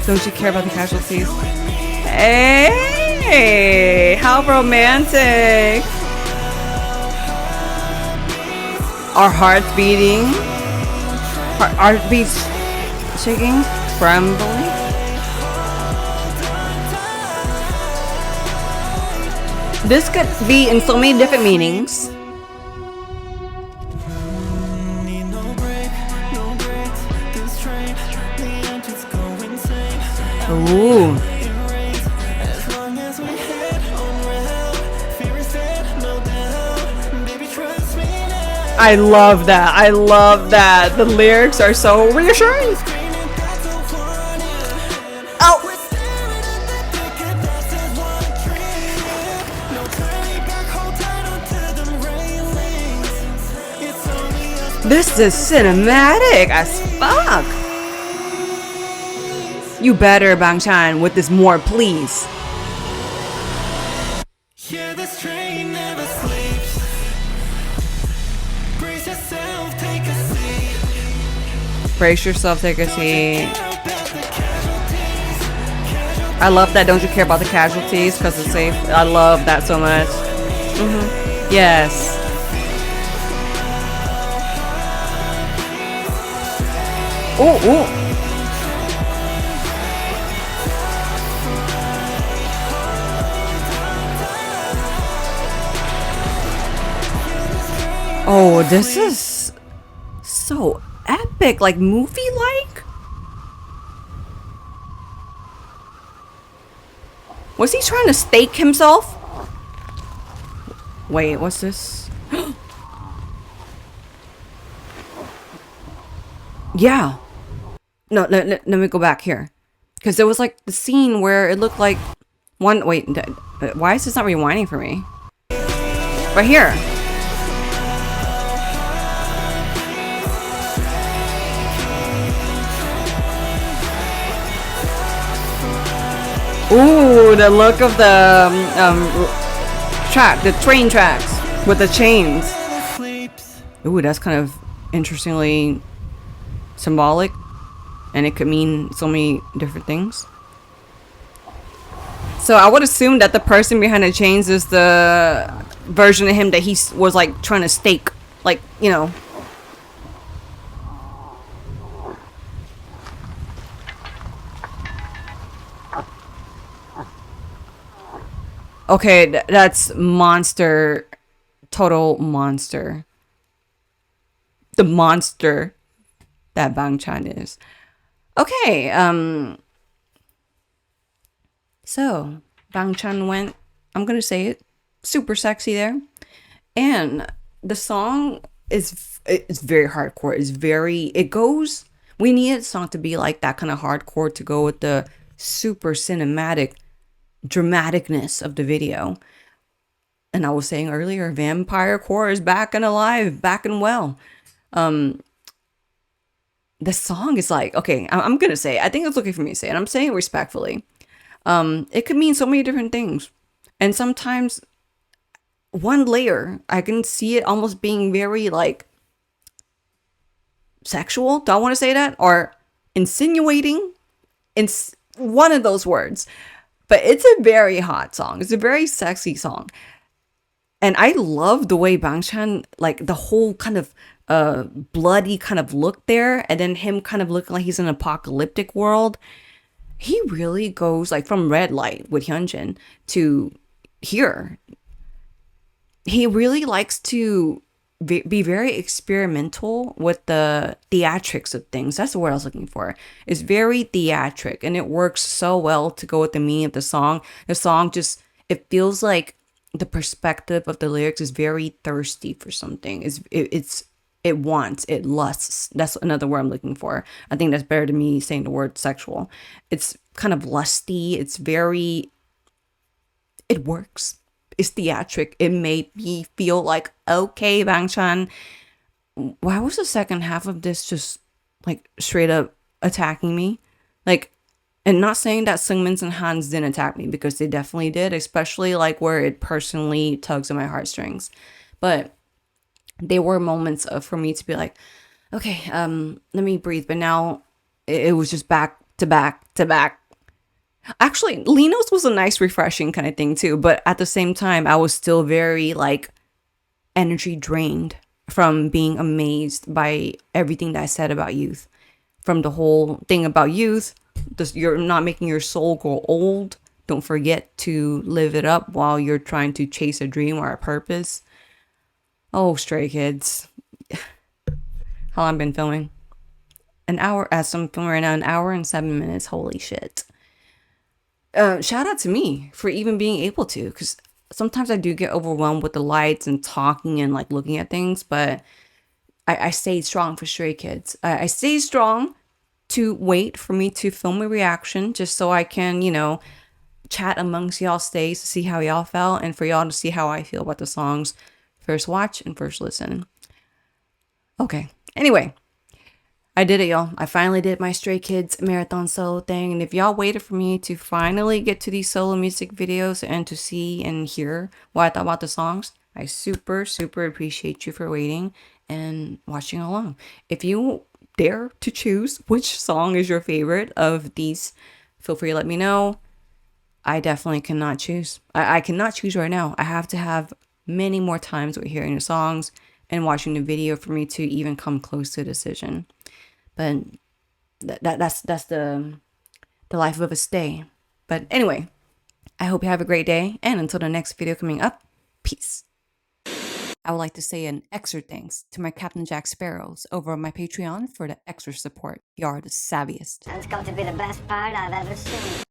Don't you care about the casualties? Hey, how romantic. Our hearts beating. Heartbeats shaking, trembling. This could be in so many different meanings. need no break, no brakes. This train, the engines go insane. Ooh. It rains as long as we head on rail. Fear is dead, no doubt. Baby, trust me now. I love that. I love that. The lyrics are so reassuring. Screaming, that's a warning. Oh. We're staring at the ticket that says one trip. No turning back, hold tight onto the railings. It's only us. This is cinematic as fuck. You better, Bangchan, with this more, please. Yeah, this train never sleeps. Brace yourself, take a seat. Brace yourself, take a seat. Care about the casualties. I love that. Don't you care about the casualties because it's safe? I love that so much. Yes. Ooh, ooh. Oh, this is so epic, like movie-like. Was he trying to stake himself? Wait, what's this? Yeah. No, let me go back here. Because there was like the scene where it looked like one. Wait, why is this not rewinding for me? Right here. Ooh, the look of the track, the train tracks with the chains. Sleeps. Ooh, that's kind of interestingly symbolic, and it could mean so many different things. So I would assume that the person behind the chains is the version of him that he was like trying to stake, like, you know. Okay, that's monster, total monster. The monster that Bangchan is. Okay, so Bangchan went, I'm gonna say it, super sexy there. And the song it's very hardcore. It goes, we needed a song to be like that kind of hardcore to go with the super cinematic dramaticness of the video. And I was saying earlier, vampire core is back and alive, back and well. The song is like, okay, I'm gonna say it. I think it's okay for me to say it. I'm saying it respectfully. It could mean so many different things, and sometimes one layer I can see it almost being very like sexual. Do I want to say that, or insinuating? One of those words. But it's a very hot song. It's a very sexy song. And I love the way Bangchan, like the whole kind of bloody kind of look there. And then him kind of looking like he's in an apocalyptic world. He really goes like from Red Light with Hyunjin to here. He really likes to be very experimental with the theatrics of things. That's the word I was looking for. It's very theatric, and it works so well to go with the meaning of the song. The song just, it feels like the perspective of the lyrics is very thirsty for something. It wants, it lusts. That's another word I'm looking for. I think that's better than me saying the word sexual. It's kind of lusty. It works. It's theatric. It made me feel like, okay, Bangchan, why was the second half of this just like straight up attacking me? Like, and not saying that Sungmin's and Han's didn't attack me, because they definitely did, especially like where it personally tugs at my heartstrings. But there were moments of for me to be like, okay, let me breathe. But now it was just back to back to back. Actually, Lino's was a nice, refreshing kind of thing too. But at the same time, I was still very like energy drained from being amazed by everything that I said about youth. From the whole thing about youth, you're not making your soul grow old. Don't forget to live it up while you're trying to chase a dream or a purpose. Oh, Stray Kids. How long I've been filming? An hour, as I'm filming right now, 1 hour and 7 minutes. Holy shit. Shout out to me for even being able to, because sometimes I do get overwhelmed with the lights and talking and like looking at things, but I stayed strong for Stray Kids. I stayed strong to wait for me to film a reaction just so I can, chat amongst y'all stays to see how y'all felt and for y'all to see how I feel about the songs. First watch and first listen. Okay. Anyway, I did it, y'all. I finally did my Stray Kids marathon solo thing. And if y'all waited for me to finally get to these solo music videos and to see and hear what I thought about the songs, I super, super appreciate you for waiting and watching along. If you dare to choose which song is your favorite of these, feel free to let me know. I definitely cannot choose. I cannot choose right now. I have to have many more times with hearing the songs and watching the video for me to even come close to a decision. But that's the life of a stay. But anyway, I hope you have a great day, and until the next video coming up, peace. I would like to say an extra thanks to my Captain Jack Sparrows over on my Patreon for the extra support. You are the savviest. That's got to be the best part I've ever seen.